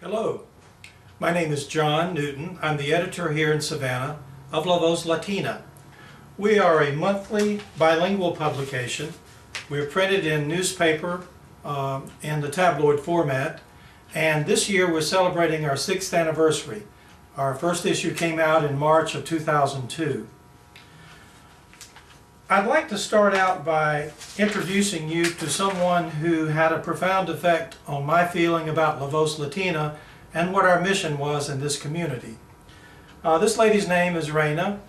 Hello, my name is John Newton. I'm the editor here in Savannah of Voz Latina. We are a monthly bilingual publication. We're printed in newspaper and the tabloid format, and this year we're celebrating our 6th anniversary. Our first issue came out in March of 2002. I'd like to start out by introducing you to someone who had a profound effect on my feeling about Voz Latina and what our mission was in this community. This lady's name is Reyna.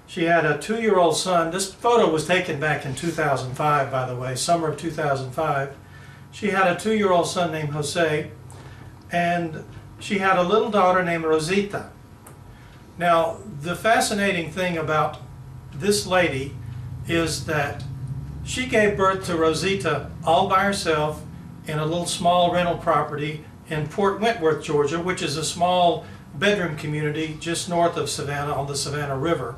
She had a 2-year-old son. This photo was taken back in 2005, by the way, summer of 2005. She had a 2-year-old son named Jose, and she had a little daughter named Rosita. Now, the fascinating thing about this lady is that she gave birth to Rosita all by herself in a little small rental property in Fort Wentworth, Georgia, which is a small bedroom community just north of Savannah on the Savannah River.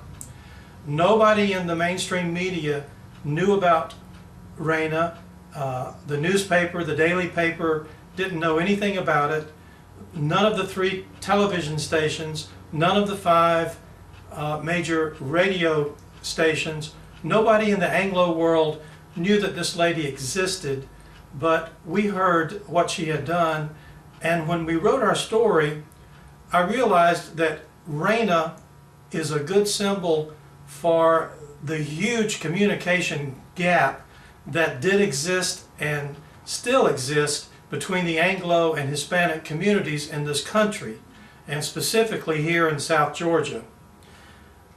Nobody in the mainstream media knew about Reyna. The newspaper, the daily paper, didn't know anything about it. None of the 3 television stations, none of the 5 major radio stations, nobody in the Anglo world knew that this lady existed, but we heard what she had done, and when we wrote our story, I realized that Reyna is a good symbol for the huge communication gap that did exist and still exists between the Anglo and Hispanic communities in this country, and specifically here in South Georgia.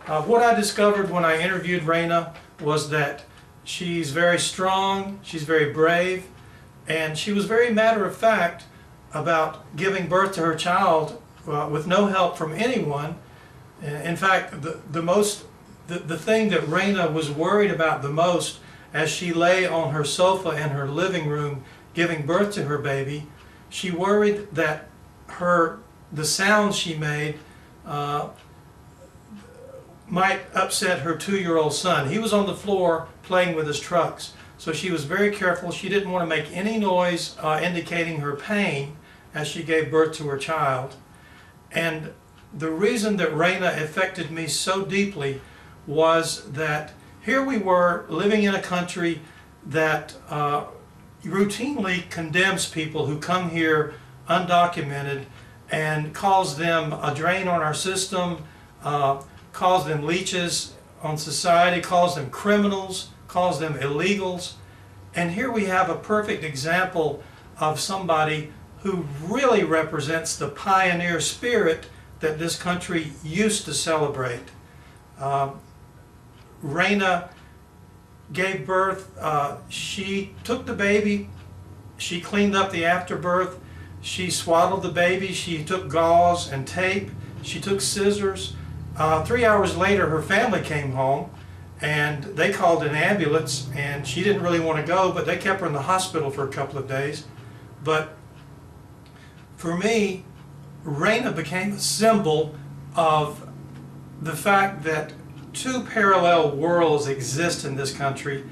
What I discovered when I interviewed Reyna was that she's very strong, she's very brave, and she was very matter-of-fact about giving birth to her child with no help from anyone. In fact, the thing that Reyna was worried about the most as she lay on her sofa in her living room giving birth to her baby, she worried that the sounds she made might upset her 2-year-old son. He was on the floor playing with his trucks, so she was very careful. She didn't want to make any noise indicating her pain as she gave birth to her child. And the reason that Reyna affected me so deeply was that here we were living in a country that routinely condemns people who come here undocumented and calls them a drain on our system, calls them leeches on society, calls them criminals, calls them illegals. And here we have a perfect example of somebody who really represents the pioneer spirit that this country used to celebrate. Reyna gave birth, she took the baby, she cleaned up the afterbirth, she swaddled the baby, she took gauze and tape, she took scissors. 3 hours later, her family came home and they called an ambulance, and she didn't really want to go, but they kept her in the hospital for a couple of days. But for me, Reyna became a symbol of the fact that 2 parallel worlds exist in this country,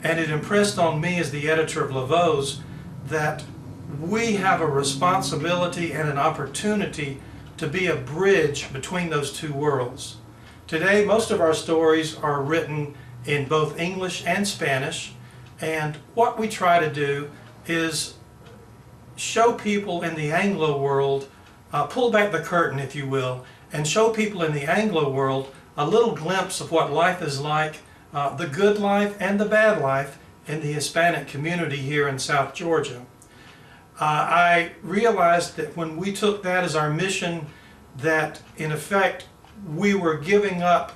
and it impressed on me as the editor of Voz that we have a responsibility and an opportunity to be a bridge between those 2 worlds. Today, most of our stories are written in both English and Spanish, and what we try to do is show people in the Anglo world, pull back the curtain, if you will, and show people in the Anglo world a little glimpse of what life is like, the good life and the bad life in the Hispanic community here in South Georgia. I realized that when we took that as our mission, that in effect we were giving up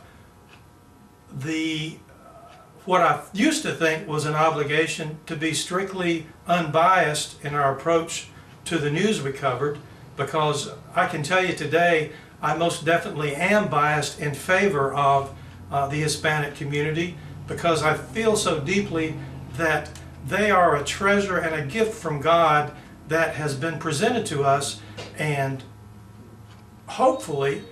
what I used to think was an obligation to be strictly unbiased in our approach to the news we covered, because I can tell you today I most definitely am biased in favor of the Hispanic community, because I feel so deeply that they are a treasure and a gift from God that has been presented to us, and hopefully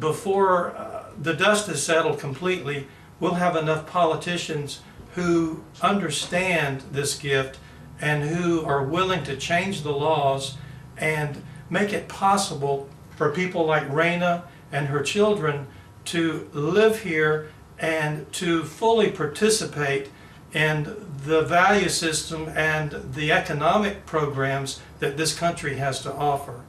before the dust is settled completely, we'll have enough politicians who understand this gift and who are willing to change the laws and make it possible for people like Reyna and her children to live here and to fully participate in the value system and the economic programs that this country has to offer.